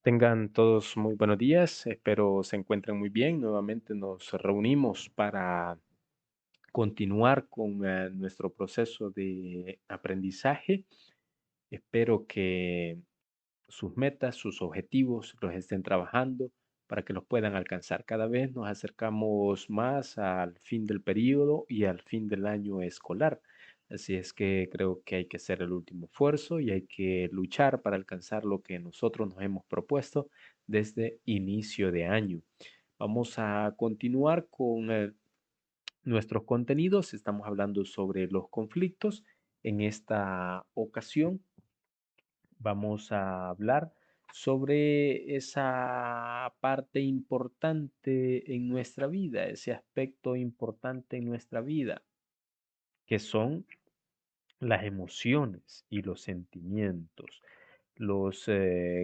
Tengan todos muy buenos días, espero se encuentren muy bien. Nuevamente nos reunimos para continuar con nuestro proceso de aprendizaje. Espero que sus metas, sus objetivos los estén trabajando para que los puedan alcanzar. Cada vez nos acercamos más al fin del periodo y al fin del año escolar. Así es que creo que hay que hacer el último esfuerzo y hay que luchar para alcanzar lo que nosotros nos hemos propuesto desde inicio de año. Vamos a continuar con nuestros contenidos. Estamos hablando sobre los conflictos. En esta ocasión vamos a hablar sobre esa parte importante en nuestra vida, ese aspecto importante en nuestra vida, que son las emociones y los sentimientos. Los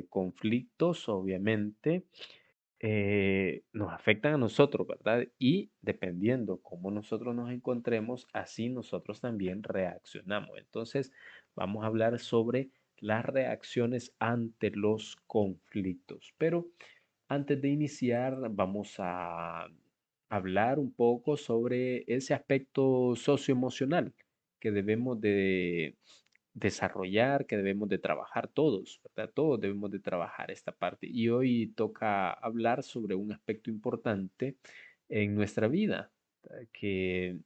conflictos, obviamente, nos afectan a nosotros, ¿verdad? Y dependiendo cómo nosotros nos encontremos, así nosotros también reaccionamos. Entonces, vamos a hablar sobre las reacciones ante los conflictos. Pero antes de iniciar, vamos a hablar un poco sobre ese aspecto socioemocional que debemos de desarrollar, que debemos de trabajar todos, ¿verdad? Todos debemos de trabajar esta parte. Y hoy toca hablar sobre un aspecto importante en nuestra vida, que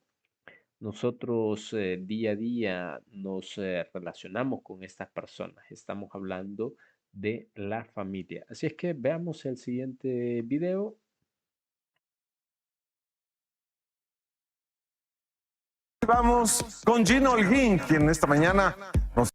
nosotros día a día nos relacionamos con estas personas. Estamos hablando de la familia. Así es que veamos el siguiente video. Vamos con Gino Holguín, quien esta mañana nos...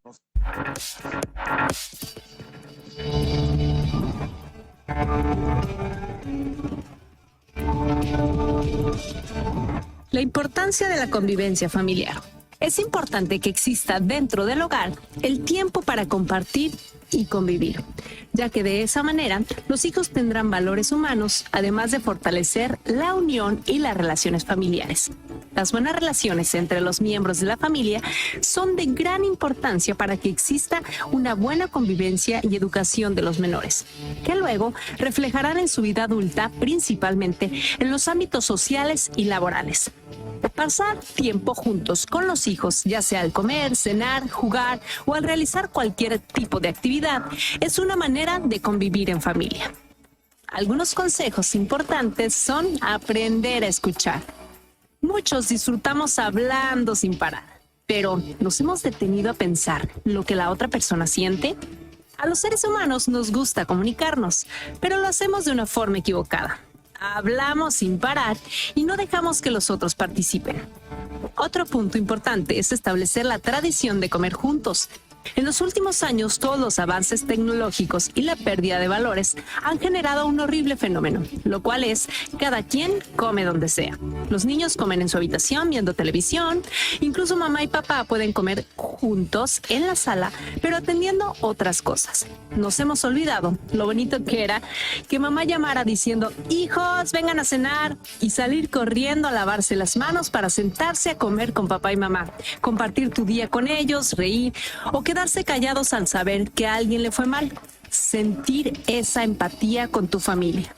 La importancia de la convivencia familiar. Es importante que exista dentro del hogar el tiempo para compartir y convivir, ya que de esa manera los hijos tendrán valores humanos, además de fortalecer la unión y las relaciones familiares. Las buenas relaciones entre los miembros de la familia son de gran importancia para que exista una buena convivencia y educación de los menores, que luego reflejarán en su vida adulta, principalmente en los ámbitos sociales y laborales. Pasar tiempo juntos con los hijos, ya sea al comer, cenar, jugar o al realizar cualquier tipo de actividad, es una manera de convivir en familia. Algunos consejos importantes son aprender a escuchar. Muchos disfrutamos hablando sin parar, pero ¿nos hemos detenido a pensar lo que la otra persona siente? A los seres humanos nos gusta comunicarnos, pero lo hacemos de una forma equivocada. Hablamos sin parar y no dejamos que los otros participen. Otro punto importante es establecer la tradición de comer juntos. En los últimos años, todos los avances tecnológicos y la pérdida de valores han generado un horrible fenómeno, lo cual es cada quien come donde sea. Los niños comen en su habitación viendo televisión, incluso mamá y papá pueden comer juntos en la sala, pero atendiendo otras cosas. Nos hemos olvidado lo bonito que era que mamá llamara diciendo, hijos, vengan a cenar, y salir corriendo a lavarse las manos para sentarse a comer con papá y mamá, compartir tu día con ellos, reír o quedarse callados al saber que a alguien le fue mal. Sentir esa empatía con tu familia.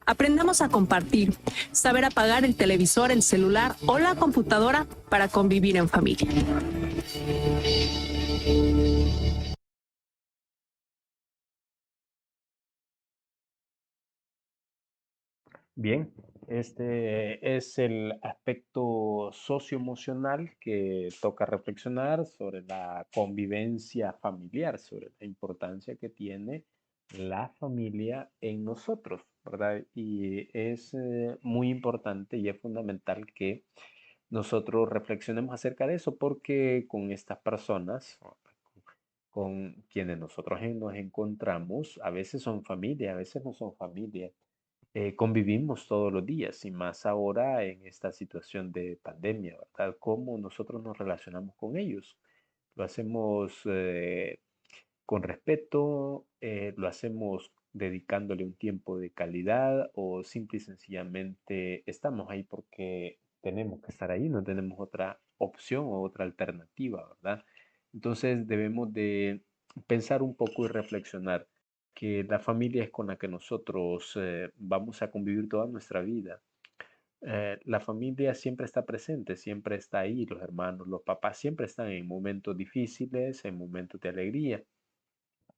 Aprendamos a compartir, saber apagar el televisor, el celular o la computadora para convivir en familia. Bien, este es el aspecto socioemocional que toca reflexionar sobre la convivencia familiar, sobre la importancia que tiene la familia en nosotros, ¿verdad? Y es muy importante y es fundamental que nosotros reflexionemos acerca de eso porque con estas personas, con quienes nosotros nos encontramos, a veces son familia, a veces no son familia, convivimos todos los días y más ahora en esta situación de pandemia, ¿verdad? ¿Cómo nosotros nos relacionamos con ellos? Lo hacemos con respeto, lo hacemos dedicándole un tiempo de calidad o simple y sencillamente estamos ahí porque tenemos que estar ahí, no tenemos otra opción o otra alternativa, ¿verdad? Entonces debemos de pensar un poco y reflexionar. que la familia es con la que nosotros vamos a convivir toda nuestra vida. La familia siempre está presente, siempre está ahí, los hermanos, los papás siempre están en momentos difíciles, en momentos de alegría.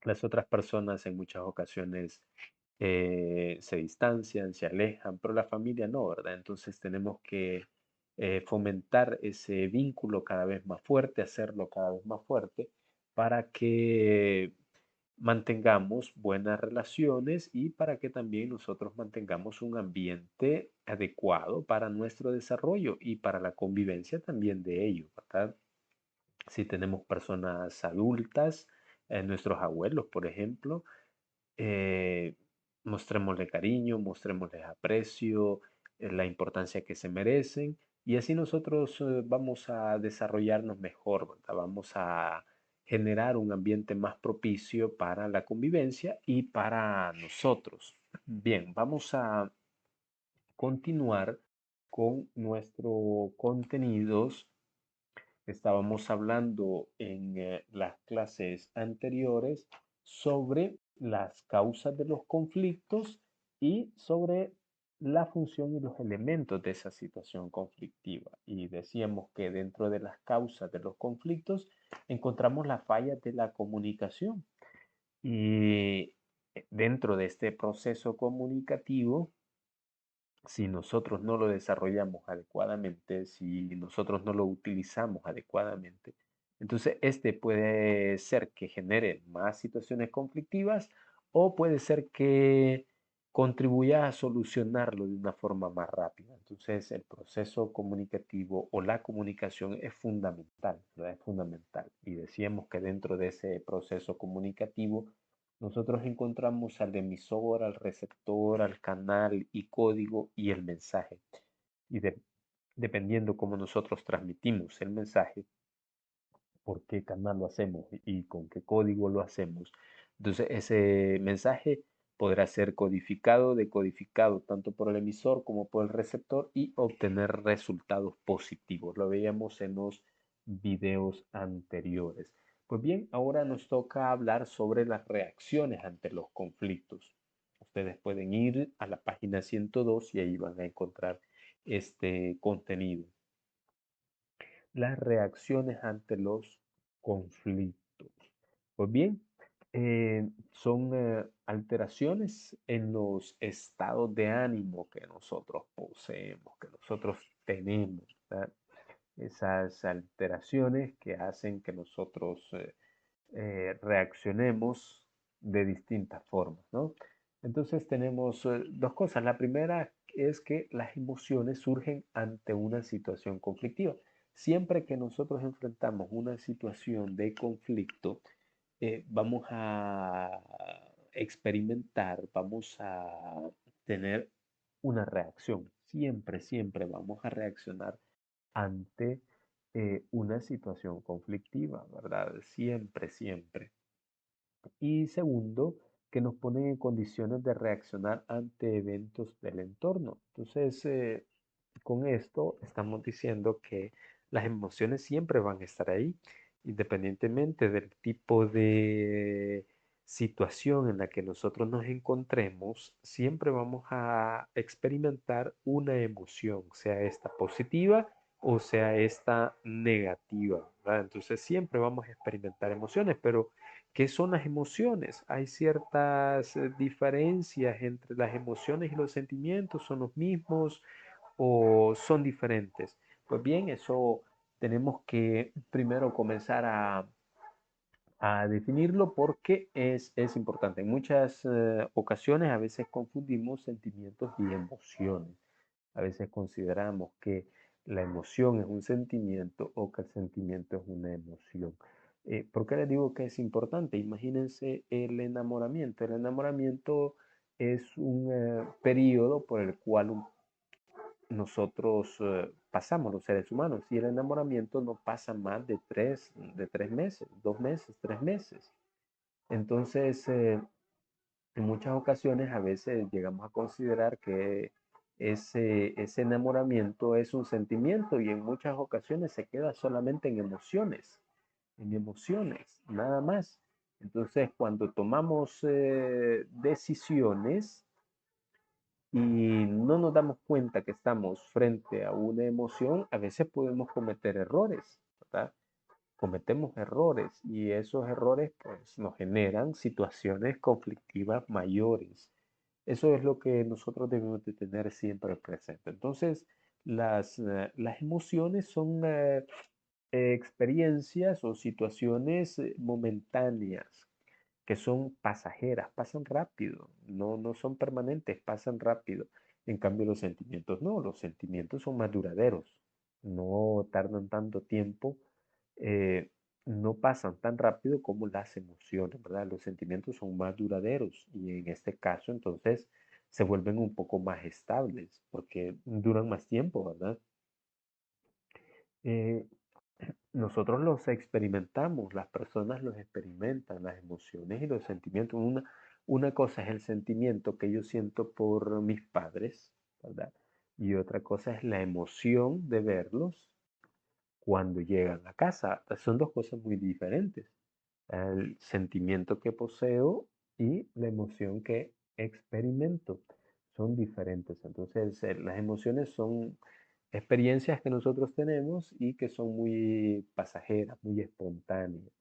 Las otras personas en muchas ocasiones se distancian, se alejan, pero la familia no, ¿verdad? Entonces tenemos que fomentar ese vínculo cada vez más fuerte, hacerlo cada vez más fuerte para que mantengamos buenas relaciones y para que también nosotros mantengamos un ambiente adecuado para nuestro desarrollo y para la convivencia también de ellos, ¿verdad? Si tenemos personas adultas, nuestros abuelos, por ejemplo, eh, mostrémosle cariño, mostrémosles aprecio, la importancia que se merecen y así nosotros vamos a desarrollarnos mejor, ¿verdad? Vamos a generar un ambiente más propicio para la convivencia y para nosotros. Bien, vamos a continuar con nuestros contenidos. Estábamos hablando en las clases anteriores sobre las causas de los conflictos y sobre la función y los elementos de esa situación conflictiva. Y decíamos que dentro de las causas de los conflictos encontramos las fallas de la comunicación. Y dentro de este proceso comunicativo, si nosotros no lo desarrollamos adecuadamente, si nosotros no lo utilizamos adecuadamente, entonces este puede ser que genere más situaciones conflictivas o puede ser que contribuya a solucionarlo de una forma más rápida. Entonces el proceso comunicativo o la comunicación es fundamental, ¿verdad? Es fundamental. Y decíamos que dentro de ese proceso comunicativo nosotros encontramos al emisor, al receptor, al canal y código y el mensaje. Y dependiendo cómo nosotros transmitimos el mensaje, por qué canal lo hacemos y con qué código lo hacemos, entonces ese mensaje podrá ser codificado, decodificado, tanto por el emisor como por el receptor y obtener resultados positivos. Lo veíamos en los videos anteriores. Pues bien, ahora nos toca hablar sobre las reacciones ante los conflictos. Ustedes pueden ir a la página 102 y ahí van a encontrar este contenido. Las reacciones ante los conflictos. Pues bien, son alteraciones en los estados de ánimo que nosotros poseemos, que nosotros tenemos, ¿verdad? Esas alteraciones que hacen que nosotros reaccionemos de distintas formas, ¿no? Entonces tenemos dos cosas. La primera es que las emociones surgen ante una situación conflictiva. Siempre que nosotros enfrentamos una situación de conflicto, vamos a experimentar, vamos a tener una reacción. Siempre, siempre vamos a reaccionar ante una situación conflictiva, ¿verdad? Siempre, siempre. Y segundo, que nos ponen en condiciones de reaccionar ante eventos del entorno. Entonces, con esto estamos diciendo que las emociones siempre van a estar ahí, independientemente del tipo de situación en la que nosotros nos encontremos, siempre vamos a experimentar una emoción, sea esta positiva o sea esta negativa, ¿verdad? Entonces siempre vamos a experimentar emociones, pero ¿qué son las emociones? Hay ciertas diferencias entre las emociones y los sentimientos, ¿son los mismos o son diferentes? Pues bien, eso tenemos que primero comenzar a definirlo porque es importante. En muchas ocasiones a veces confundimos sentimientos y emociones. A veces consideramos que la emoción es un sentimiento o que el sentimiento es una emoción. ¿Por qué les digo que es importante? Imagínense el enamoramiento. El enamoramiento es un periodo por el cual nosotros pasamos los seres humanos y el enamoramiento no pasa más de tres meses, 2 meses, 3 meses. Entonces, en muchas ocasiones a veces llegamos a considerar que ese enamoramiento es un sentimiento y en muchas ocasiones se queda solamente en emociones, nada más. Entonces, cuando tomamos decisiones y no nos damos cuenta que estamos frente a una emoción, a veces podemos cometer errores, ¿verdad? Cometemos errores y esos errores pues nos generan situaciones conflictivas mayores. Eso es lo que nosotros debemos de tener siempre presente. Entonces, las emociones son experiencias o situaciones momentáneas que son pasajeras, pasan rápido, no son permanentes, pasan rápido. En cambio, los sentimientos no, los sentimientos son más duraderos, no tardan tanto tiempo, eh, no pasan tan rápido como las emociones, ¿verdad? Los sentimientos son más duraderos y en este caso, entonces, se vuelven un poco más estables porque duran más tiempo, ¿verdad? Eh, Nosotros los experimentamos, las personas los experimentan, las emociones y los sentimientos. Una cosa es el sentimiento que yo siento por mis padres, ¿verdad? Y otra cosa es la emoción de verlos cuando llegan a casa. Son dos cosas muy diferentes. El sentimiento que poseo y la emoción que experimento son diferentes. Entonces, las emociones son experiencias que nosotros tenemos y que son muy pasajeras, muy espontáneas.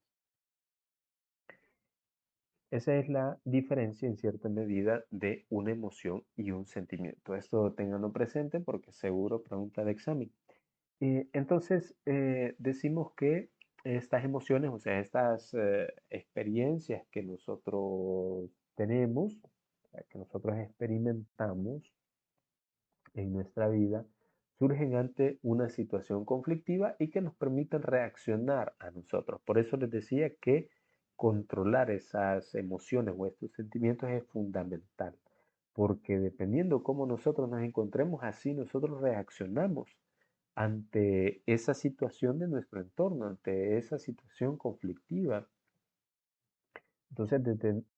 Esa es la diferencia en cierta medida de una emoción y un sentimiento. Esto ténganlo presente porque seguro pregunta de examen. Entonces, decimos que estas emociones, o sea, estas experiencias que nosotros tenemos, que nosotros experimentamos en nuestra vida, surgen ante una situación conflictiva y que nos permiten reaccionar a nosotros. Por eso les decía que controlar esas emociones o estos sentimientos es fundamental, porque dependiendo cómo nosotros nos encontremos, así nosotros reaccionamos ante esa situación de nuestro entorno, ante esa situación conflictiva. Entonces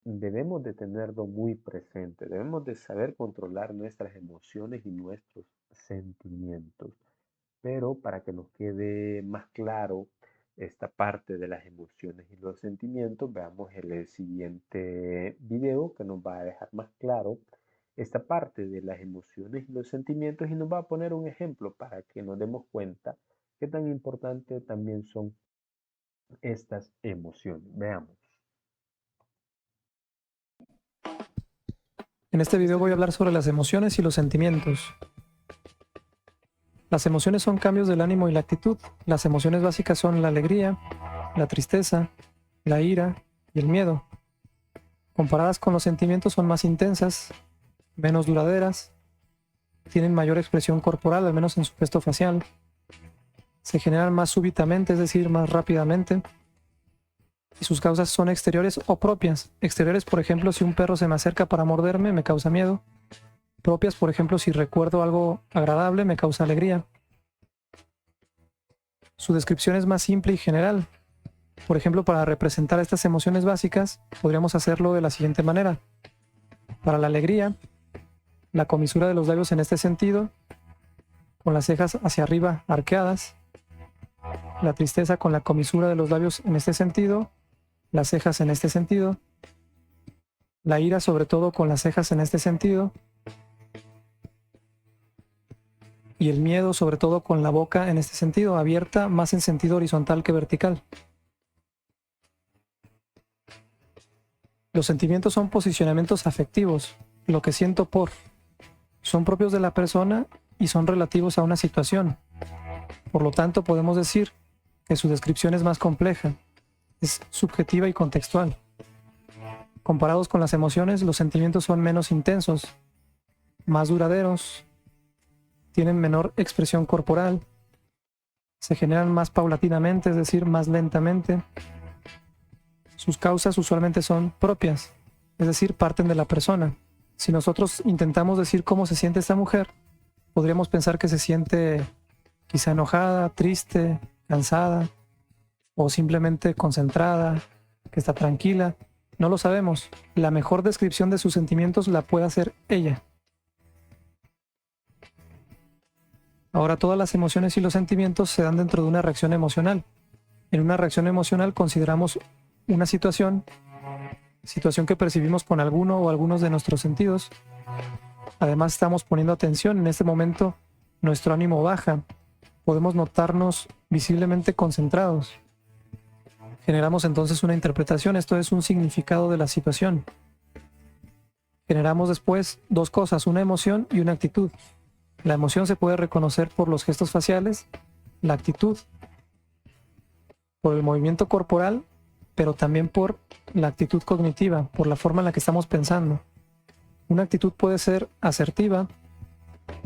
debemos de tenerlo muy presente, debemos de saber controlar nuestras emociones y nuestros sentimientos. Pero para que nos quede más claro esta parte de las emociones y los sentimientos, veamos el siguiente video que nos va a dejar más claro esta parte de las emociones y los sentimientos y nos va a poner un ejemplo para que nos demos cuenta qué tan importante también son estas emociones. Veamos. En este video voy a hablar sobre las emociones y los sentimientos. Las emociones son cambios del ánimo y la actitud. Las emociones básicas son la alegría, la tristeza, la ira y el miedo. Comparadas con los sentimientos son más intensas, menos duraderas, tienen mayor expresión corporal, al menos en su gesto facial. Se generan más súbitamente, es decir, más rápidamente. Y sus causas son exteriores o propias. Exteriores, por ejemplo, si un perro se me acerca para morderme, me causa miedo. Propias, por ejemplo, si recuerdo algo agradable, me causa alegría. Su descripción es más simple y general. Por ejemplo, para representar estas emociones básicas, podríamos hacerlo de la siguiente manera. Para la alegría, la comisura de los labios en este sentido, con las cejas hacia arriba arqueadas. La tristeza con la comisura de los labios en este sentido, las cejas en este sentido. La ira sobre todo con las cejas en este sentido. Y el miedo sobre todo con la boca en este sentido, abierta más en sentido horizontal que vertical. Los sentimientos son posicionamientos afectivos, lo que siento por. Son propios de la persona y son relativos a una situación. Por lo tanto, podemos decir que su descripción es más compleja, es subjetiva y contextual. Comparados con las emociones, los sentimientos son menos intensos, más duraderos, tienen menor expresión corporal, se generan más paulatinamente, es decir, más lentamente. Sus causas usualmente son propias, es decir, parten de la persona. Si nosotros intentamos decir cómo se siente esta mujer, podríamos pensar que se siente quizá enojada, triste, cansada, o simplemente concentrada, que está tranquila. No lo sabemos. La mejor descripción de sus sentimientos la puede hacer ella. Ahora, todas las emociones y los sentimientos se dan dentro de una reacción emocional. En una reacción emocional consideramos una situación situación que percibimos con alguno o algunos de nuestros sentidos. Además, estamos poniendo atención. En este momento, nuestro ánimo baja. Podemos notarnos visiblemente concentrados. Generamos entonces una interpretación, esto es un significado de la situación. Generamos después dos cosas, una emoción y una actitud. La emoción se puede reconocer por los gestos faciales, la actitud por el movimiento corporal, pero también por la actitud cognitiva, por la forma en la que estamos pensando. Una actitud puede ser asertiva,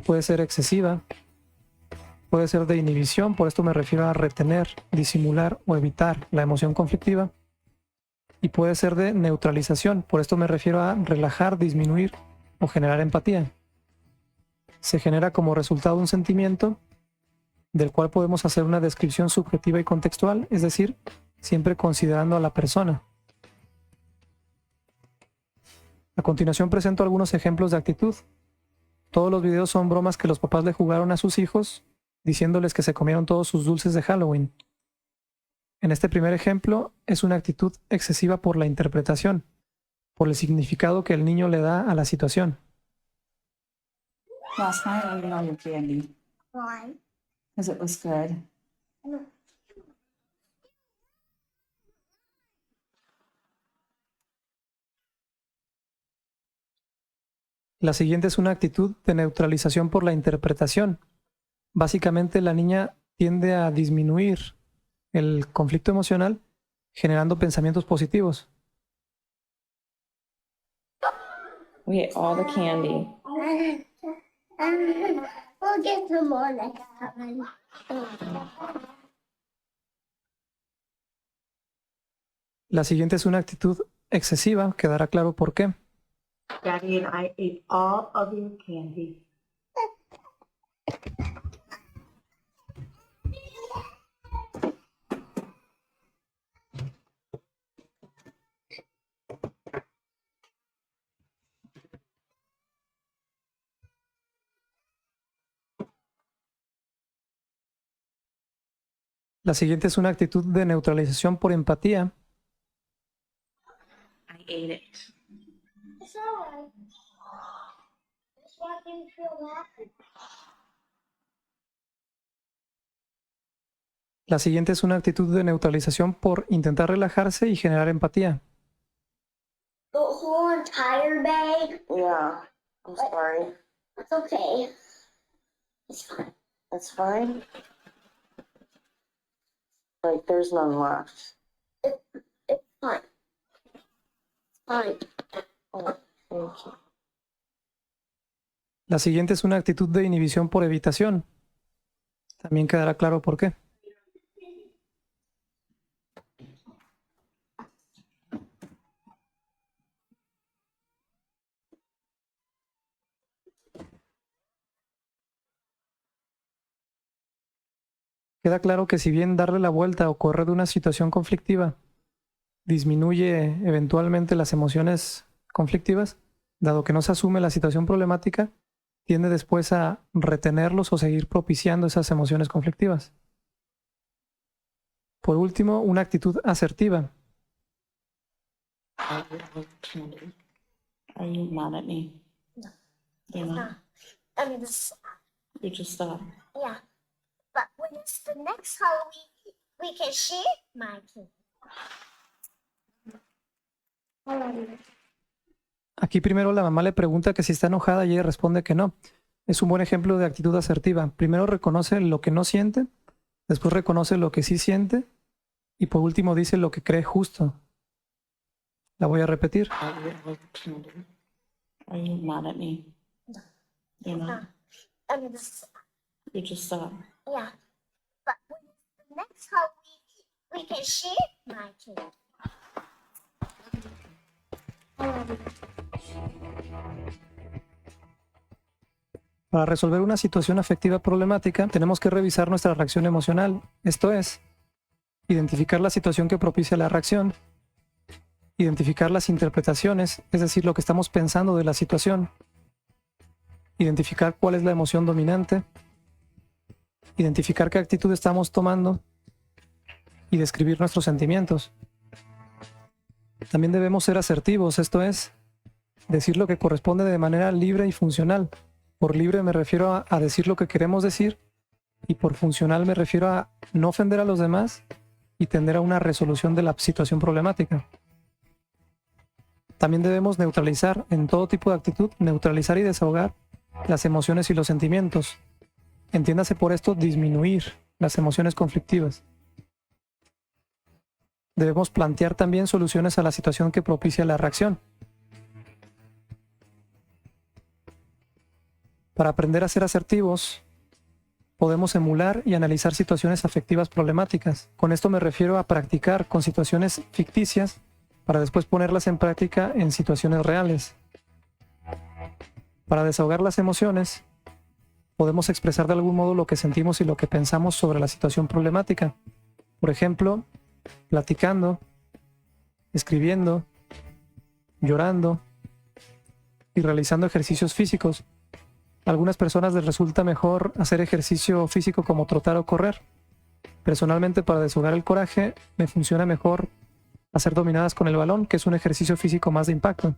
puede ser excesiva, puede ser de inhibición, por esto me refiero a retener, disimular o evitar la emoción conflictiva, y puede ser de neutralización, por esto me refiero a relajar, disminuir o generar empatía. Se genera como resultado un sentimiento del cual podemos hacer una descripción subjetiva y contextual, es decir, siempre considerando a la persona. A continuación presento algunos ejemplos de actitud. Todos los videos son bromas que los papás le jugaron a sus hijos, diciéndoles que se comieron todos sus dulces de Halloween. En este primer ejemplo es una actitud excesiva por la interpretación, por el significado que el niño le da a la situación. Last night I ate all your candy Why? because it was good. La siguiente es una actitud de neutralización por la interpretación. Básicamente la niña tiende a disminuir el conflicto emocional generando pensamientos positivos. We ate all the candy. We'll get some more next time. La siguiente es una actitud excesiva, quedará claro por qué. Daddy and I ate all of your candy. La siguiente es una actitud de neutralización por empatía. I ate it. It's alright. Just want you to feel happy. La siguiente es una actitud de neutralización por intentar relajarse y generar empatía. The whole entire bag? Yeah, I'm sorry. It's okay. It's fine. That's fine. Like there's none left. It's fine. It's fine. Oh, thank you. La siguiente es una actitud de inhibición por evitación. También quedará claro por qué. Queda claro que si bien darle la vuelta o correr de una situación conflictiva disminuye eventualmente las emociones conflictivas, dado que no se asume la situación problemática, tiende después a retenerlos o seguir propiciando esas emociones conflictivas. Por último, una actitud asertiva. I ate all the candy. Are you mad at me? No. You're not. I mean, this, You just stopped. yeah. But when it's the next Halloween, we can share my cake. Aquí primero la mamá le pregunta que si está enojada y ella responde que no. Es un buen ejemplo de actitud asertiva. Primero reconoce lo que no siente, después reconoce lo que sí siente y por último dice lo que cree justo. La voy a repetir. I ate all the candy. Are you mad at me? No. You're not. I mean, this, You just stopped. yeah. But when it's the next Halloween, we can share my cake. Para resolver una situación afectiva problemática, tenemos que revisar nuestra reacción emocional. Esto es, identificar la situación que propicia la reacción, identificar las interpretaciones, es decir, lo que estamos pensando de la situación, identificar cuál es la emoción dominante, identificar qué actitud estamos tomando y describir nuestros sentimientos. También debemos ser asertivos, esto es, decir lo que corresponde de manera libre y funcional. Por libre me refiero a decir lo que queremos decir, y por funcional me refiero a no ofender a los demás y tender a una resolución de la situación problemática. También debemos neutralizar, en todo tipo de actitud, neutralizar y desahogar las emociones y los sentimientos. Entiéndase por esto disminuir las emociones conflictivas. Debemos plantear también soluciones a la situación que propicia la reacción. Para aprender a ser asertivos, podemos emular y analizar situaciones afectivas problemáticas. Con esto me refiero a practicar con situaciones ficticias para después ponerlas en práctica en situaciones reales. Para desahogar las emociones, podemos expresar de algún modo lo que sentimos y lo que pensamos sobre la situación problemática. Por ejemplo, platicando, escribiendo, llorando y realizando ejercicios físicos. A algunas personas les resulta mejor hacer ejercicio físico como trotar o correr. Personalmente, para desahogar el coraje, me funciona mejor hacer dominadas con el balón, que es un ejercicio físico más de impacto.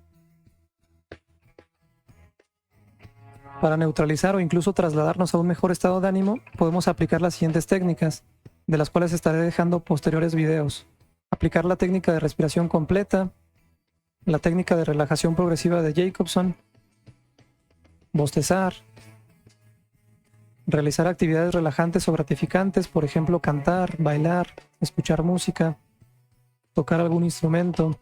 Para neutralizar o incluso trasladarnos a un mejor estado de ánimo, podemos aplicar las siguientes técnicas, de las cuales estaré dejando posteriores videos. Aplicar la técnica de respiración completa, la técnica de relajación progresiva de Jacobson, bostezar, realizar actividades relajantes o gratificantes, por ejemplo, cantar, bailar, escuchar música, tocar algún instrumento,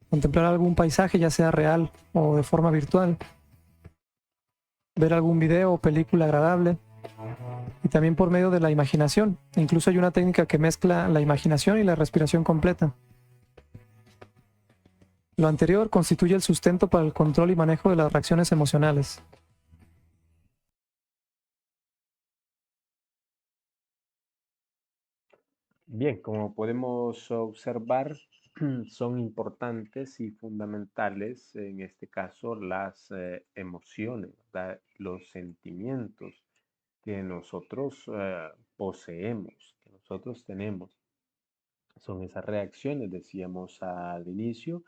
contemplar algún paisaje, ya sea real o de forma virtual, ver algún video o película agradable, y también por medio de la imaginación. Incluso hay una técnica que mezcla la imaginación y la respiración completa. Lo anterior constituye el sustento para el control y manejo de las reacciones emocionales. Bien, como podemos observar, son importantes y fundamentales en este caso las emociones, ¿verdad? Los sentimientos que nosotros poseemos, que nosotros tenemos. Son esas reacciones, decíamos al inicio,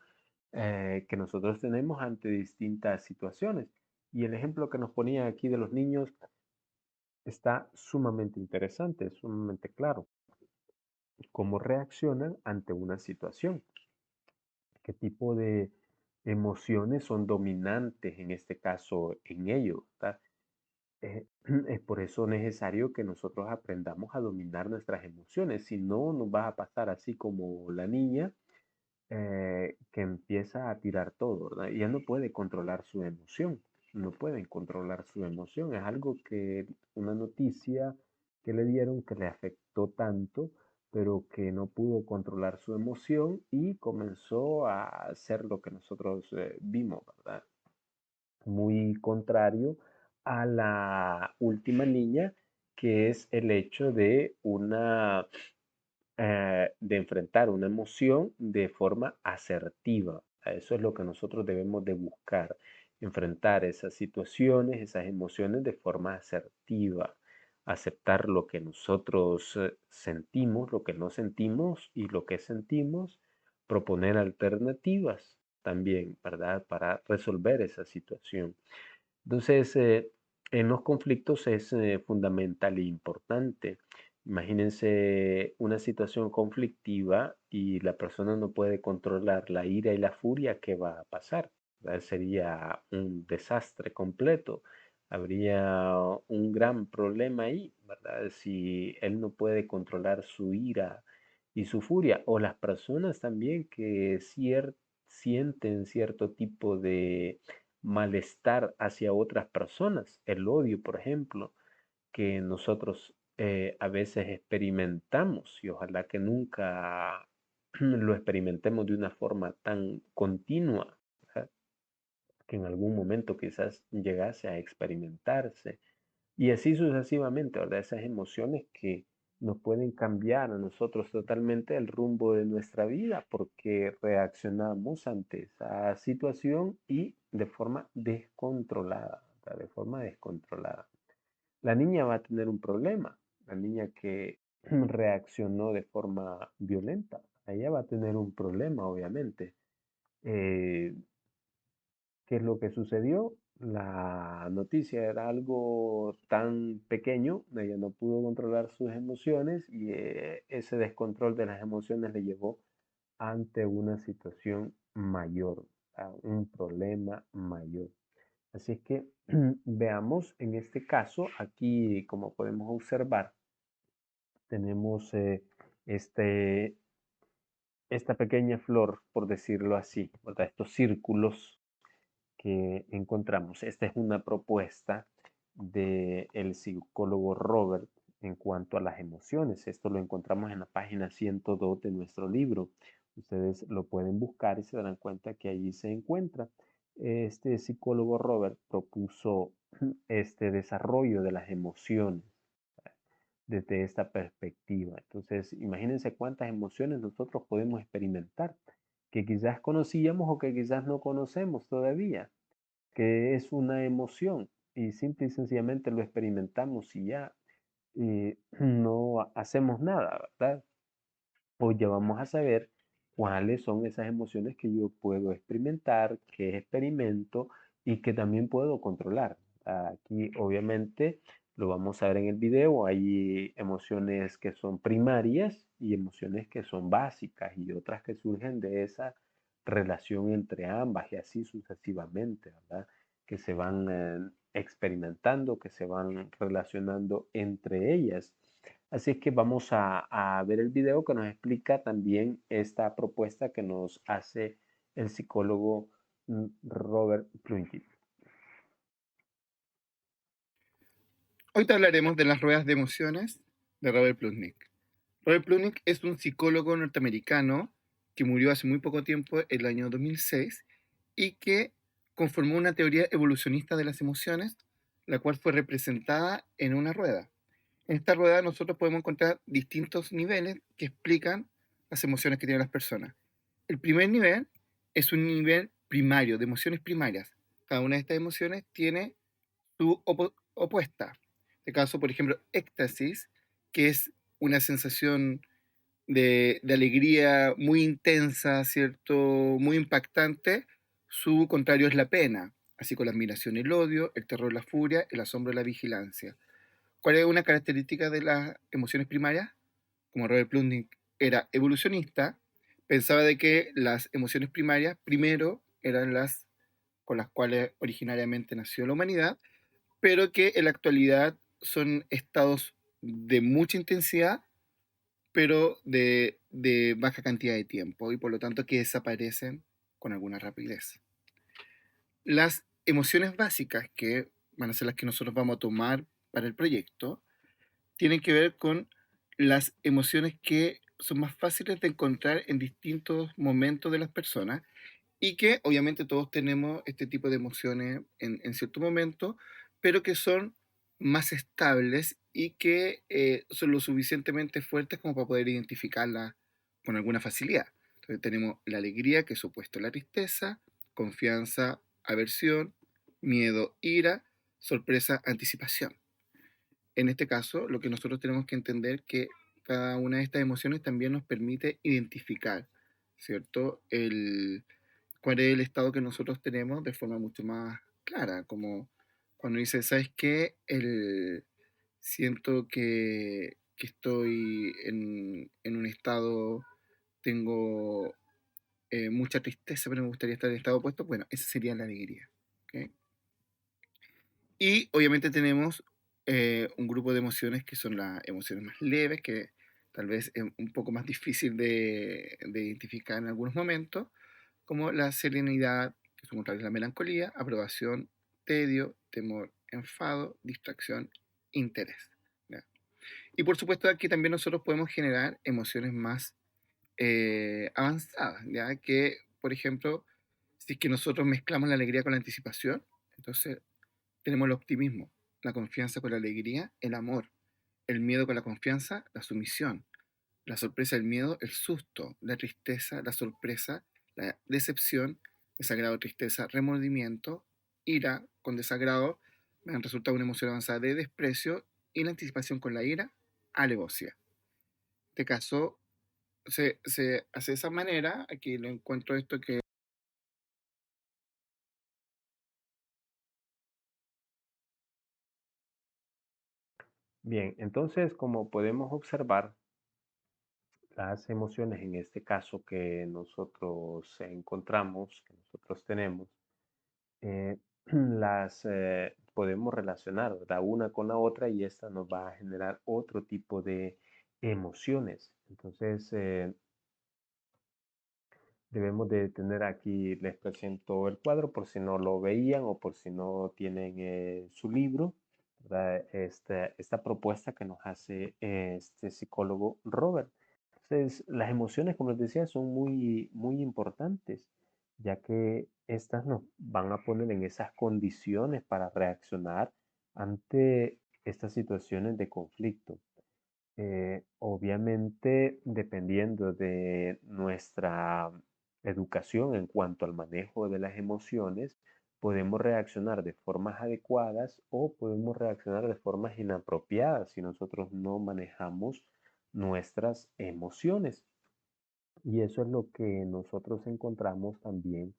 que nosotros tenemos ante distintas situaciones. Y el ejemplo que nos ponía aquí de los niños está sumamente interesante, sumamente claro. Cómo reaccionan ante una situación, qué tipo de emociones son dominantes en este caso en ellos, ¿verdad? Es por eso necesario que nosotros aprendamos a dominar nuestras emociones, si no nos va a pasar así como la niña que empieza a tirar todo, ¿verdad? Y ella no puede controlar su emoción, no pueden controlar su emoción, es algo que una noticia que le dieron que le afectó tanto, pero que no pudo controlar su emoción y comenzó a hacer lo que nosotros vimos, ¿verdad? Muy contrario a la última niña, que es el hecho de de enfrentar una emoción de forma asertiva. Eso es lo que nosotros debemos de buscar, enfrentar esas situaciones, esas emociones de forma asertiva, aceptar lo que nosotros sentimos, lo que no sentimos y lo que sentimos, proponer alternativas también, ¿verdad? Para resolver esa situación. Entonces, en los conflictos es fundamental e importante. Imagínense una situación conflictiva y la persona no puede controlar la ira y la furia, ¿qué va a pasar? ¿Verdad? Sería un desastre completo. Habría un gran problema ahí, ¿verdad? Si él no puede controlar su ira y su furia, o las personas también que sienten cierto tipo de malestar hacia otras personas, el odio, por ejemplo, que nosotros a veces experimentamos y ojalá que nunca lo experimentemos de una forma tan continua, ¿verdad? Que en algún momento quizás llegase a experimentarse y así sucesivamente, ¿verdad? Esas emociones que nos pueden cambiar a nosotros totalmente el rumbo de nuestra vida porque reaccionamos ante esa situación y de forma descontrolada, ¿verdad? De forma descontrolada. La niña va a tener un problema, la niña que reaccionó de forma violenta, ella va a tener un problema, obviamente. Eh, ¿Qué es lo que sucedió? La noticia era algo tan pequeño, ella no pudo controlar sus emociones y ese descontrol de las emociones le llevó ante una situación mayor, a un problema mayor. Así es que veamos en este caso, aquí como podemos observar, tenemos esta pequeña flor, por decirlo así, ¿verdad? Estos círculos que encontramos. Esta es una propuesta del psicólogo Robert en cuanto a las emociones. Esto lo encontramos en la página 102 de nuestro libro. Ustedes lo pueden buscar y se darán cuenta que allí se encuentra. Este psicólogo Robert propuso este desarrollo de las emociones desde esta perspectiva. Entonces, imagínense cuántas emociones nosotros podemos experimentar, que quizás conocíamos o que quizás no conocemos todavía, que es una emoción y simple y sencillamente lo experimentamos y ya no hacemos nada, ¿verdad? Hoy ya vamos a saber cuáles son esas emociones que yo puedo experimentar, que experimento y que también puedo controlar. Aquí obviamente lo vamos a ver en el video, hay emociones que son primarias y emociones que son básicas y otras que surgen de esa relación entre ambas y así sucesivamente, ¿verdad? Que se van experimentando, que se van relacionando entre ellas. Así es que vamos a ver el video que nos explica también esta propuesta que nos hace el psicólogo Robert Plunket. Hoy te hablaremos de las ruedas de emociones de Robert Plutnik. Robert Plutnik es un psicólogo norteamericano que murió hace muy poco tiempo, el año 2006, y que conformó una teoría evolucionista de las emociones, la cual fue representada en una rueda. En esta rueda nosotros podemos encontrar distintos niveles que explican las emociones que tienen las personas. El primer nivel es un nivel primario, de emociones primarias. Cada una de estas emociones tiene su opuesta. En este caso, por ejemplo, éxtasis, que es una sensación de alegría muy intensa, ¿cierto? Muy impactante. Su contrario es la pena, así con la admiración, el odio, el terror, la furia, el asombro, la vigilancia. ¿Cuál es una característica de las emociones primarias? Como Robert Plutnik era evolucionista, pensaba de que las emociones primarias primero eran las con las cuales originariamente nació la humanidad, pero que en la actualidad son estados de mucha intensidad, pero de baja cantidad de tiempo y por lo tanto que desaparecen con alguna rapidez. Las emociones básicas, que van a ser las que nosotros vamos a tomar para el proyecto, tienen que ver con las emociones que son más fáciles de encontrar en distintos momentos de las personas y que obviamente todos tenemos este tipo de emociones en cierto momento, pero que son más estables y que son lo suficientemente fuertes como para poder identificarlas con alguna facilidad. Entonces tenemos la alegría, que es opuesto a la tristeza, confianza, aversión, miedo, ira, sorpresa, anticipación. En este caso, lo que nosotros tenemos que entender que cada una de estas emociones también nos permite identificar, ¿cierto? Cuál es el estado que nosotros tenemos de forma mucho más clara, como cuando dice, ¿sabes qué? Siento que estoy en un estado, tengo mucha tristeza, pero me gustaría estar en estado opuesto. Bueno, esa sería la alegría. ¿Ok? Y obviamente tenemos un grupo de emociones que son las emociones más leves, que tal vez es un poco más difícil de identificar en algunos momentos, como la serenidad, que son contrarios a la melancolía, aprobación, tedio, temor, enfado, distracción, interés. ¿Ya? Y por supuesto aquí también nosotros podemos generar emociones más avanzadas, ¿ya? Que por ejemplo, si es que nosotros mezclamos la alegría con la anticipación, entonces tenemos el optimismo, la confianza con la alegría, el amor, el miedo con la confianza, la sumisión, la sorpresa, el miedo, el susto, la tristeza, la sorpresa, la decepción, desagrado, tristeza, remordimiento, ira con desagrado, me han resultado una emoción avanzada de desprecio y la anticipación con la ira, alevosía. En este caso se hace de esa manera, aquí lo encuentro esto que Bien, entonces, como podemos observar, las emociones en este caso que nosotros encontramos, que nosotros tenemos, eh, las podemos relacionar, ¿verdad? Una con la otra y esta nos va a generar otro tipo de emociones. Entonces, debemos de tener aquí, les presento el cuadro por si no lo veían o por si no tienen su libro, ¿verdad? Esta propuesta que nos hace este psicólogo Robert. Entonces, las emociones, como les decía, son muy, muy importantes, ya que estas nos van a poner en esas condiciones para reaccionar ante estas situaciones de conflicto. Obviamente, dependiendo de nuestra educación en cuanto al manejo de las emociones, podemos reaccionar de formas adecuadas o podemos reaccionar de formas inapropiadas si nosotros no manejamos nuestras emociones. Y eso es lo que nosotros encontramos también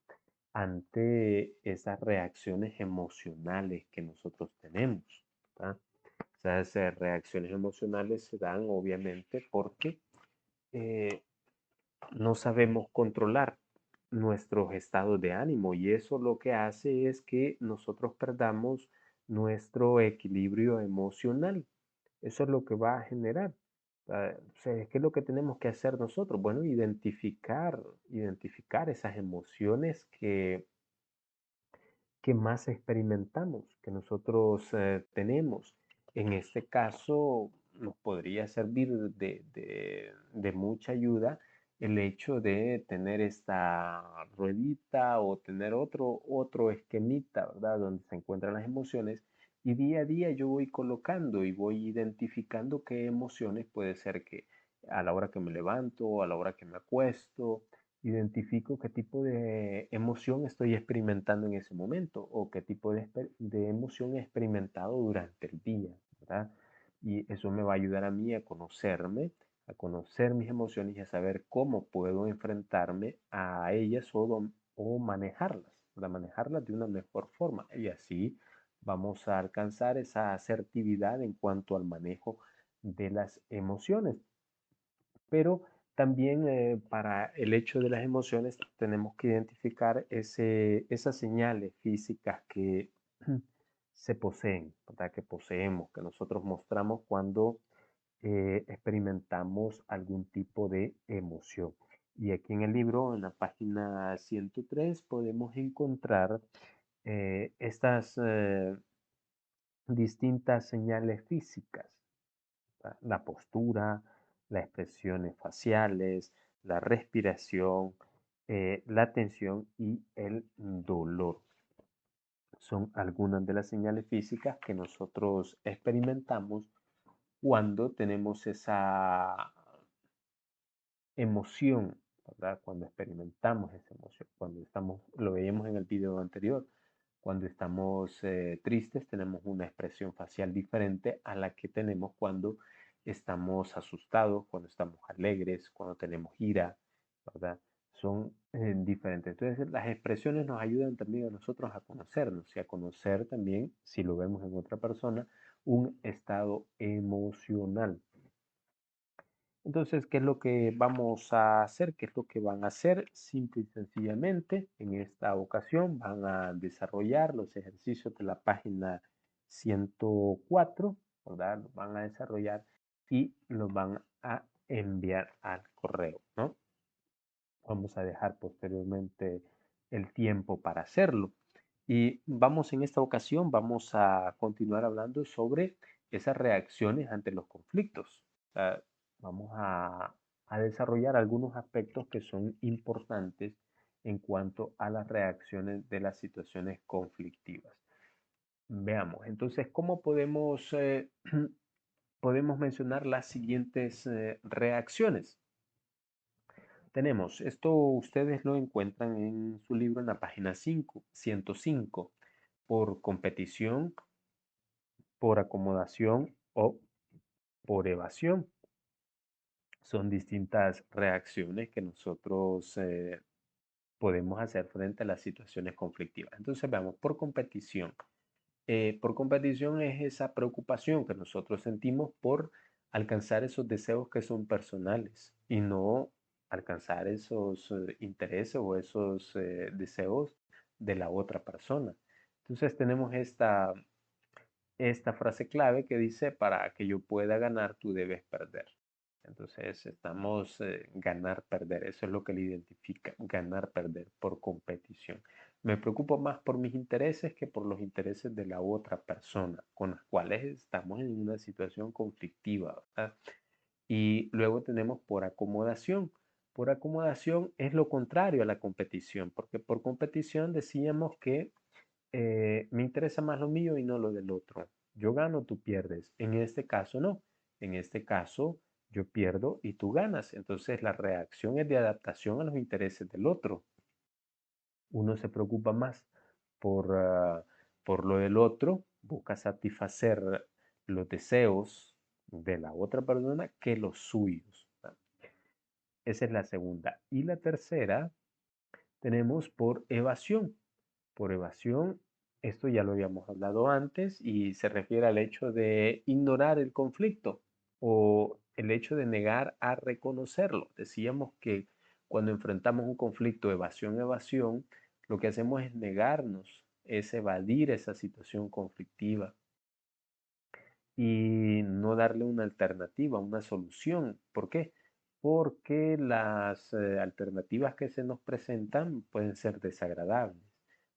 ante esas reacciones emocionales que nosotros tenemos, ¿verdad? Esas reacciones emocionales se dan obviamente porque eh, no sabemos controlar nuestros estados de ánimo y eso lo que hace es que nosotros perdamos nuestro equilibrio emocional. Eso es lo que va a generar. O sea, ¿qué es lo que tenemos que hacer nosotros? Bueno, identificar esas emociones que más experimentamos, que nosotros tenemos. En este caso, nos podría servir de mucha ayuda el hecho de tener esta ruedita o tener otro esquemita, ¿verdad? Donde se encuentran las emociones y día a día yo voy colocando y voy identificando qué emociones puede ser que a la hora que me levanto, a la hora que me acuesto, identifico qué tipo de emoción estoy experimentando en ese momento o qué tipo de emoción he experimentado durante el día, ¿verdad? Y eso me va a ayudar a mí a conocerme, a conocer mis emociones y a saber cómo puedo enfrentarme a ellas o manejarlas, ¿verdad? Manejarlas de una mejor forma. Y así vamos a alcanzar esa asertividad en cuanto al manejo de las emociones. Pero también para el hecho de las emociones tenemos que identificar esas señales físicas que se poseen, ¿verdad? Que poseemos, que nosotros mostramos cuando experimentamos algún tipo de emoción. Y aquí en el libro, en la página 103, podemos encontrar estas distintas señales físicas, la postura, las expresiones faciales, la respiración, la tensión y el dolor. Son algunas de las señales físicas que nosotros experimentamos cuando tenemos esa emoción, ¿verdad? Cuando experimentamos esa emoción, cuando estamos, lo veíamos en el video anterior, cuando estamos tristes tenemos una expresión facial diferente a la que tenemos cuando estamos asustados, cuando estamos alegres, cuando tenemos ira, ¿verdad? Son diferentes. Entonces las expresiones nos ayudan también a nosotros a conocernos y a conocer también, si lo vemos en otra persona, un estado emocional. Entonces, ¿qué es lo que vamos a hacer? ¿Qué es lo que van a hacer? Simple y sencillamente, en esta ocasión van a desarrollar los ejercicios de la página 104, ¿verdad? Los van a desarrollar y los van a enviar al correo, ¿no? Vamos a dejar posteriormente el tiempo para hacerlo. Y vamos en esta ocasión, vamos a continuar hablando sobre esas reacciones ante los conflictos. Vamos a desarrollar algunos aspectos que son importantes en cuanto a las reacciones de las situaciones conflictivas. Veamos, entonces, ¿cómo podemos mencionar las siguientes reacciones? Tenemos, esto ustedes lo encuentran en su libro en la página 105, por competición, por acomodación o por evasión. Son distintas reacciones que nosotros podemos hacer frente a las situaciones conflictivas. Entonces veamos, por competición. Por competición es esa preocupación que nosotros sentimos por alcanzar esos deseos que son personales y no alcanzar esos intereses o esos deseos de la otra persona. Entonces tenemos esta frase clave que dice, para que yo pueda ganar, tú debes perder. Entonces estamos ganar, perder. Eso es lo que le identifica, ganar, perder por competición. Me preocupo más por mis intereses que por los intereses de la otra persona, con las cuales estamos en una situación conflictiva, ¿verdad? Y luego tenemos por acomodación. Por acomodación es lo contrario a la competición, porque por competición decíamos que me interesa más lo mío y no lo del otro. Yo gano, tú pierdes. En este caso no. En este caso yo pierdo y tú ganas. Entonces la reacción es de adaptación a los intereses del otro. Uno se preocupa más por, por lo del otro, busca satisfacer los deseos de la otra persona que los suyos. Esa es la segunda. Y la tercera tenemos por evasión. Por evasión, esto ya lo habíamos hablado antes y se refiere al hecho de ignorar el conflicto o el hecho de negar a reconocerlo. Decíamos que cuando enfrentamos un conflicto evasión, lo que hacemos es negarnos, es evadir esa situación conflictiva y no darle una alternativa, una solución. ¿Por qué? Porque las alternativas que se nos presentan pueden ser desagradables,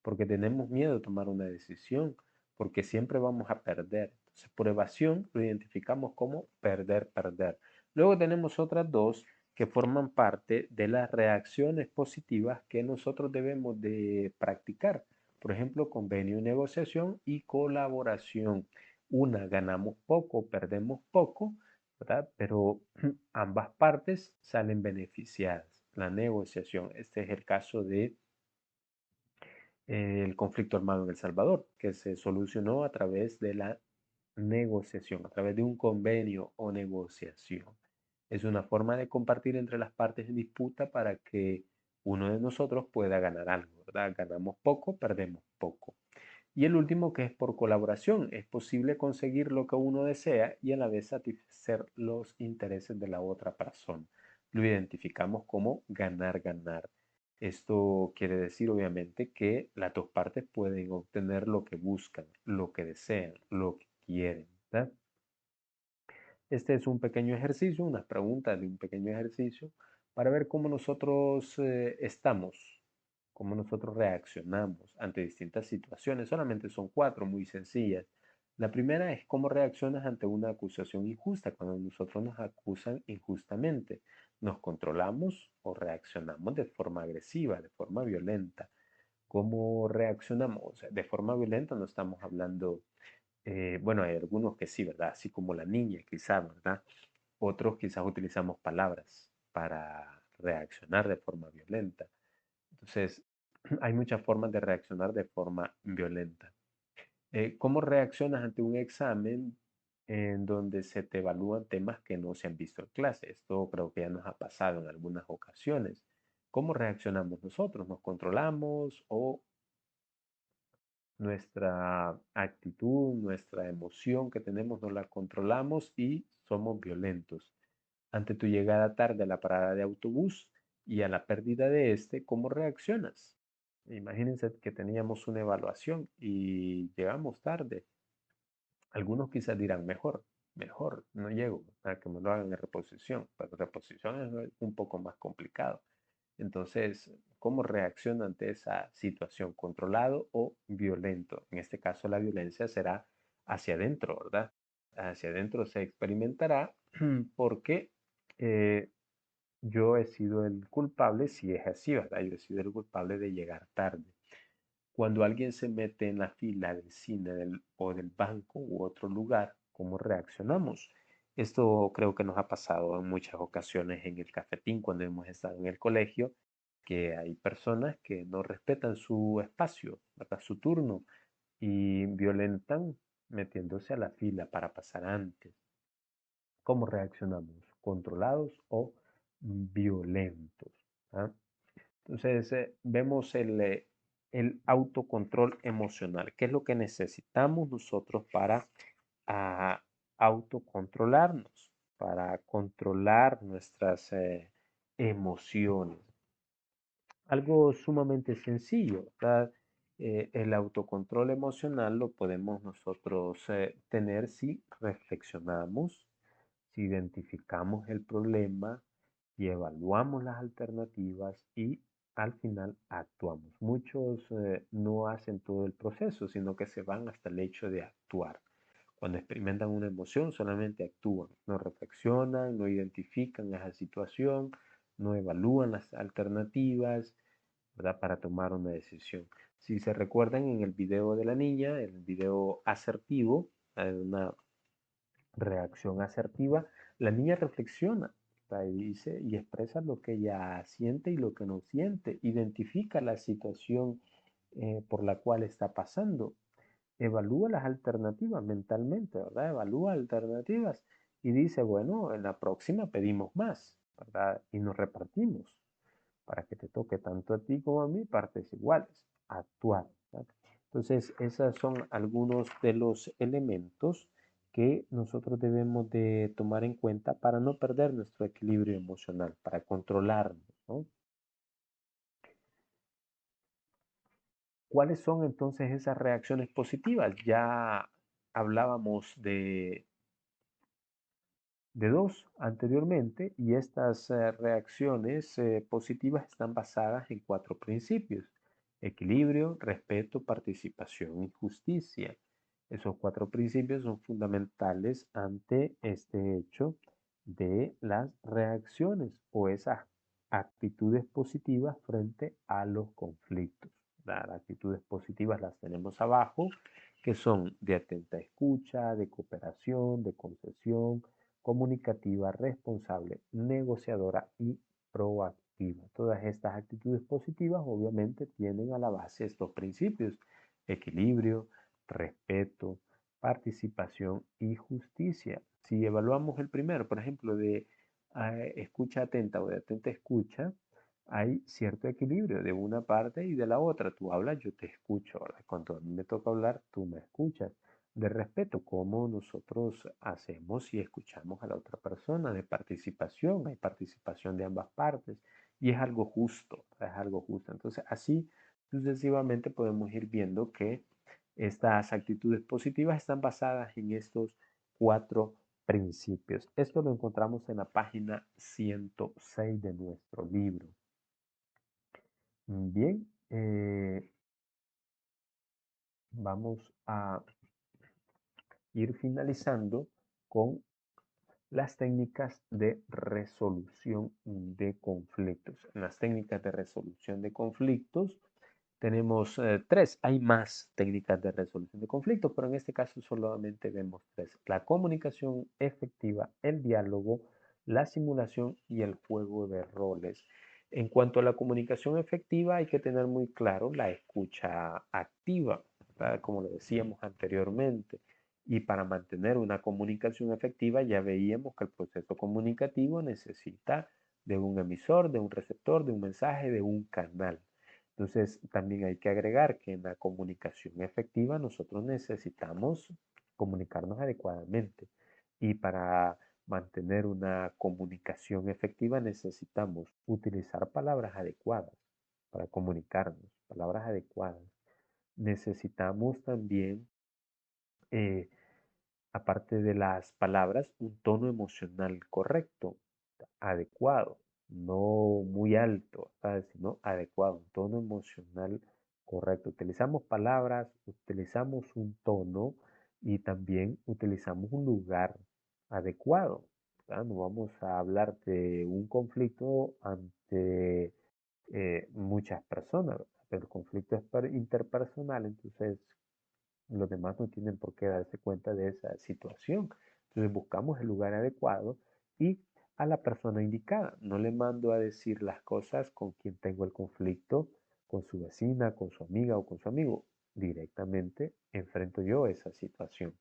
porque tenemos miedo de tomar una decisión, porque siempre vamos a perder. Entonces, por evasión lo identificamos como perder, perder. Luego tenemos otras dos que forman parte de las reacciones positivas que nosotros debemos de practicar. Por ejemplo, convenio, negociación y colaboración. Una ganamos poco, perdemos poco, ¿verdad? Pero ambas partes salen beneficiadas. La negociación, este es el caso de el conflicto armado en El Salvador, que se solucionó a través de la negociación, a través de un convenio o negociación. Es una forma de compartir entre las partes en disputa para que uno de nosotros pueda ganar algo, ¿verdad? Ganamos poco, perdemos poco. Y el último, que es por colaboración, es posible conseguir lo que uno desea y a la vez satisfacer los intereses de la otra persona. Lo identificamos como ganar, ganar. Esto quiere decir, obviamente, que las dos partes pueden obtener lo que buscan, lo que desean, lo que quieren, ¿verdad? Este es un pequeño ejercicio, unas preguntas de un pequeño ejercicio para ver cómo nosotros estamos, cómo nosotros reaccionamos ante distintas situaciones. Solamente son cuatro muy sencillas. La primera es cómo reaccionas ante una acusación injusta, cuando nosotros nos acusan injustamente. ¿Nos controlamos o reaccionamos de forma agresiva, de forma violenta? ¿Cómo reaccionamos? De forma violenta no estamos hablando bueno, hay algunos que sí, ¿verdad? Así como la niña, quizás, ¿verdad? Otros quizás utilizamos palabras para reaccionar de forma violenta. Entonces, hay muchas formas de reaccionar de forma violenta. ¿Cómo reaccionas ante un examen en donde se te evalúan temas que no se han visto en clase? Esto creo que ya nos ha pasado en algunas ocasiones. ¿Cómo reaccionamos nosotros? ¿Nos controlamos o nuestra actitud, nuestra emoción que tenemos, no la controlamos y somos violentos? Ante tu llegada tarde a la parada de autobús y a la pérdida de este, ¿cómo reaccionas? Imagínense que teníamos una evaluación y llegamos tarde. Algunos quizás dirán, mejor, mejor, no llego, para que me lo hagan en reposición, pero reposición es un poco más complicado. Entonces, ¿cómo reacciona ante esa situación? ¿Controlado o violento? En este caso, la violencia será hacia adentro, ¿verdad? Hacia adentro se experimentará porque eh, yo he sido el culpable, si es así, ¿verdad? Yo he sido el culpable de llegar tarde. Cuando alguien se mete en la fila del cine o del banco u otro lugar, ¿cómo reaccionamos? Esto creo que nos ha pasado en muchas ocasiones en el cafetín cuando hemos estado en el colegio, que hay personas que no respetan su espacio, ¿verdad? Su turno y violentan metiéndose a la fila para pasar antes. ¿Cómo reaccionamos? ¿Controlados o violentos? ¿Ah? Entonces, vemos el autocontrol emocional. ¿Qué es lo que necesitamos nosotros para autocontrolarnos, para controlar nuestras emociones? Algo sumamente sencillo, ¿verdad? El autocontrol emocional lo podemos nosotros tener si reflexionamos, si identificamos el problema y evaluamos las alternativas y al final actuamos. Muchos no hacen todo el proceso, sino que se van hasta el hecho de actuar. Cuando experimentan una emoción, solamente actúan, no reflexionan, no identifican esa situación, no evalúan las alternativas, ¿verdad? Para tomar una decisión. Si se recuerdan en el video de la niña, el video asertivo, una reacción asertiva, la niña reflexiona, ¿verdad? Y dice y expresa lo que ella siente y lo que no siente, identifica la situación por la cual está pasando, evalúa las alternativas mentalmente, ¿verdad? Evalúa alternativas y dice, bueno, en la próxima pedimos más, ¿verdad? Y nos repartimos para que te toque tanto a ti como a mí partes iguales, actuar, ¿verdad? Entonces, esos son algunos de los elementos que nosotros debemos de tomar en cuenta para no perder nuestro equilibrio emocional, para controlarnos, ¿no? ¿Cuáles son entonces esas reacciones positivas? Ya hablábamos de dos anteriormente y estas reacciones positivas están basadas en cuatro principios: equilibrio, respeto, participación y justicia. Esos cuatro principios son fundamentales ante este hecho de las reacciones o esas actitudes positivas frente a los conflictos. Las actitudes positivas las tenemos abajo, que son de atenta escucha, de cooperación, de concesión, comunicativa, responsable, negociadora y proactiva. Todas estas actitudes positivas obviamente tienen a la base estos principios: equilibrio, respeto, participación y justicia. Si evaluamos el primero, por ejemplo, de escucha atenta o de atenta escucha, hay cierto equilibrio de una parte y de la otra. Tú hablas, yo te escucho, ¿verdad? Cuando a mí me toca hablar, tú me escuchas. De respeto, cómo nosotros hacemos y escuchamos a la otra persona. De participación, hay participación de ambas partes y es algo justo, es algo justo. Entonces, así sucesivamente podemos ir viendo que estas actitudes positivas están basadas en estos cuatro principios. Esto lo encontramos en la página 106 de nuestro libro. Bien, vamos a ir finalizando con las técnicas de resolución de conflictos. En las técnicas de resolución de conflictos tenemos tres. Hay más técnicas de resolución de conflictos, pero en este caso solamente vemos tres: la comunicación efectiva, el diálogo, la simulación y el juego de roles. En cuanto a la comunicación efectiva, hay que tener muy claro la escucha activa, ¿verdad? Como lo decíamos anteriormente. Y para mantener una comunicación efectiva ya veíamos que el proceso comunicativo necesita de un emisor, de un receptor, de un mensaje, de un canal. Entonces, también hay que agregar que en la comunicación efectiva nosotros necesitamos comunicarnos adecuadamente. Y para mantener una comunicación efectiva necesitamos utilizar palabras adecuadas para comunicarnos, palabras adecuadas. Necesitamos también aparte de las palabras, un tono emocional correcto, adecuado, no muy alto, ¿sabes? Sino adecuado, un tono emocional correcto. Utilizamos palabras, utilizamos un tono y también utilizamos un lugar adecuado, ¿verdad? No vamos a hablar de un conflicto ante muchas personas, ¿verdad? El conflicto es interpersonal, entonces los demás no tienen por qué darse cuenta de esa situación. Entonces buscamos el lugar adecuado y a la persona indicada. No le mando a decir las cosas con quien tengo el conflicto, con su vecina, con su amiga o con su amigo. Directamente enfrento yo esa situación,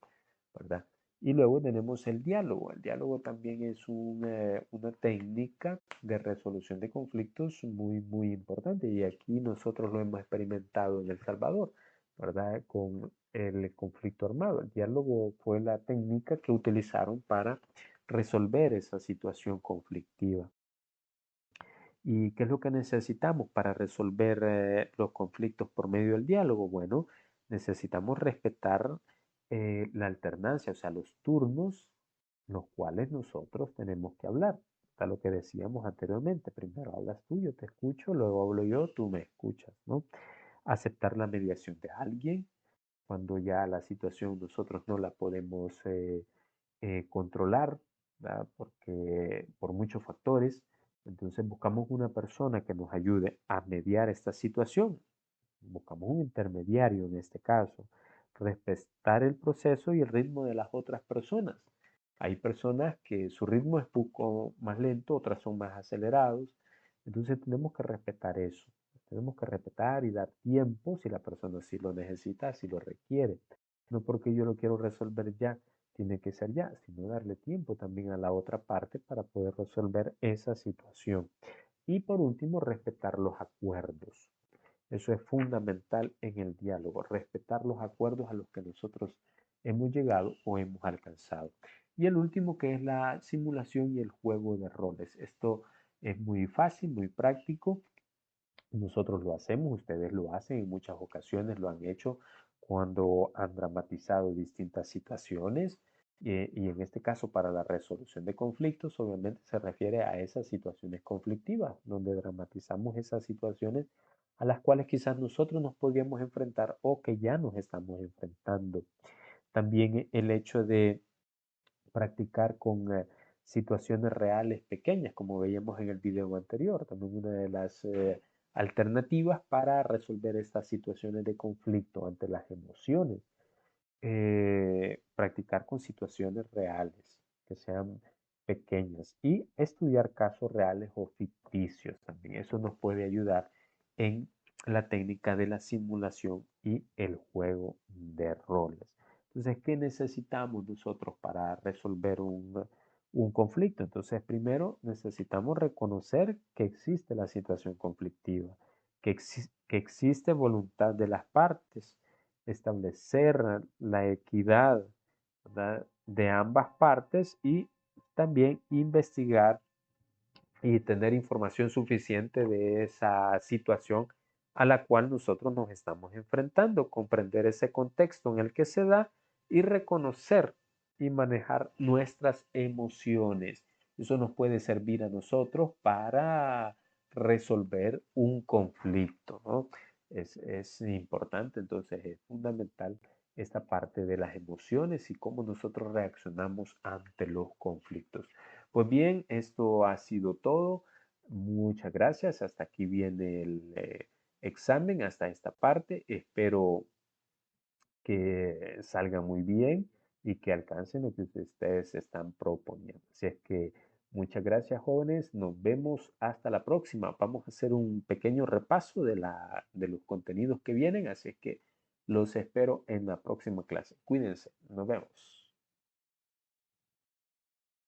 ¿verdad? Y luego tenemos el diálogo. El diálogo también es una técnica de resolución de conflictos muy importante. Y aquí nosotros lo hemos experimentado en El Salvador, ¿verdad? Con el conflicto armado. El diálogo fue la técnica que utilizaron para resolver esa situación conflictiva. ¿Y qué es lo que necesitamos para resolver los conflictos por medio del diálogo? Bueno, necesitamos respetar la alternancia, o sea, los turnos los cuales nosotros tenemos que hablar. Está lo que decíamos anteriormente. Primero hablas tú, yo te escucho, luego hablo yo, tú me escuchas, ¿no? Aceptar la mediación de alguien cuando ya la situación nosotros no la podemos controlar, ¿verdad? Porque por muchos factores, entonces buscamos una persona que nos ayude a mediar esta situación. Buscamos un intermediario en este caso. Respetar el proceso y el ritmo de las otras personas. Hay personas que su ritmo es un poco más lento, otras son más acelerados. Entonces tenemos que respetar eso. Tenemos que respetar y dar tiempo si la persona sí lo necesita, si lo requiere. No porque yo lo quiero resolver ya, tiene que ser ya, sino darle tiempo también a la otra parte para poder resolver esa situación. Y por último, respetar los acuerdos. Eso es fundamental en el diálogo, respetar los acuerdos a los que nosotros hemos llegado o hemos alcanzado. Y el último que es la simulación y el juego de roles. Esto es muy fácil, muy práctico. Nosotros lo hacemos, ustedes lo hacen, en muchas ocasiones lo han hecho cuando han dramatizado distintas situaciones y en este caso para la resolución de conflictos obviamente se refiere a esas situaciones conflictivas donde dramatizamos esas situaciones a las cuales quizás nosotros nos podríamos enfrentar o que ya nos estamos enfrentando. También el hecho de practicar con situaciones reales pequeñas, como veíamos en el video anterior. También una de las alternativas para resolver estas situaciones de conflicto ante las emociones. Practicar con situaciones reales, que sean pequeñas y estudiar casos reales o ficticios también. Eso nos puede ayudar en la técnica de la simulación y el juego de roles. Entonces, ¿qué necesitamos nosotros para resolver un conflicto? Entonces, primero necesitamos reconocer que existe la situación conflictiva, que existe voluntad de las partes, establecer la equidad, ¿verdad?, de ambas partes y también investigar y tener información suficiente de esa situación a la cual nosotros nos estamos enfrentando, comprender ese contexto en el que se da y reconocer y manejar nuestras emociones. Eso nos puede servir a nosotros para resolver un conflicto, ¿no? Es importante, entonces es fundamental esta parte de las emociones y cómo nosotros reaccionamos ante los conflictos. Pues bien, esto ha sido todo. Muchas gracias. Hasta aquí viene el examen, hasta esta parte. Espero que salga muy bien y que alcancen lo que ustedes están proponiendo. Así es que muchas gracias, jóvenes. Nos vemos hasta la próxima. Vamos a hacer un pequeño repaso de los contenidos que vienen. Así es que los espero en la próxima clase. Cuídense. Nos vemos.